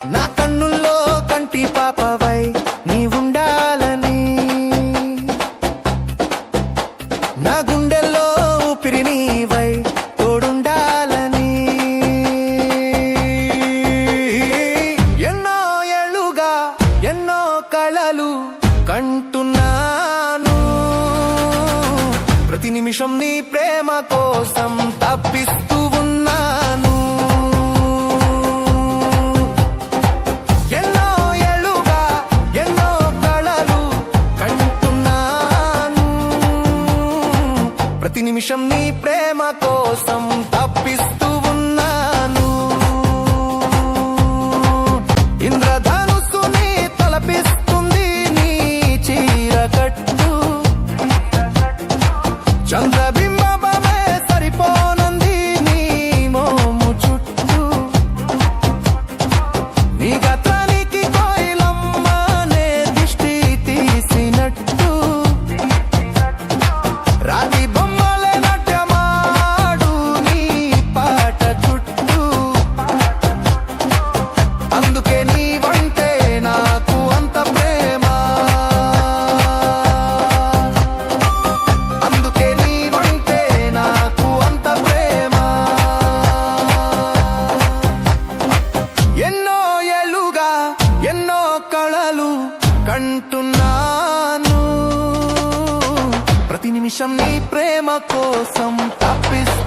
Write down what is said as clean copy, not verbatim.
నా కన్నుల్లో కంటి పాపవై నీ ఉండాలని, నా గుండెల్లో ఊపిరి నీవై తోడుండాలని. ఎన్నో ఏళ్ళుగా ఎన్నో కలలు కంటున్నాను, ప్రతి నిమిషం నీ ప్రేమ కోసం తప్పిస్తూ ఉన్నాను. ఎన్నో ఏళ్ళుగా ఎన్నో కలలు కంటున్నాను, ప్రతి నిమిషం నీ ప్రేమ కోసం తప్పిస్తూ ఉన్నాను. ఇంద్రధనుస్సుని తలపిస్తుంది నీ చీరకట్టు, చంద్రబింబమే సరిపోనంది నీ మోము చుట్టూ. నీ గతానికి కోయిలమ్మనే దిష్టి తీసినట్టు, రాతి బొమ్మలే నాట్యమాడు నీ పాట చుట్టూ. అందుకే నీవంటే నాకు అంత ప్రేమ, అందుకే నీవంటే నాకు అంత ప్రేమ. ఎన్నో ఏళ్ళుగా ఎన్నో కళలు కంటున్నాను, ప్రతి నిమిషం నీ ప్రేమ కోసం తప్పిస్తూ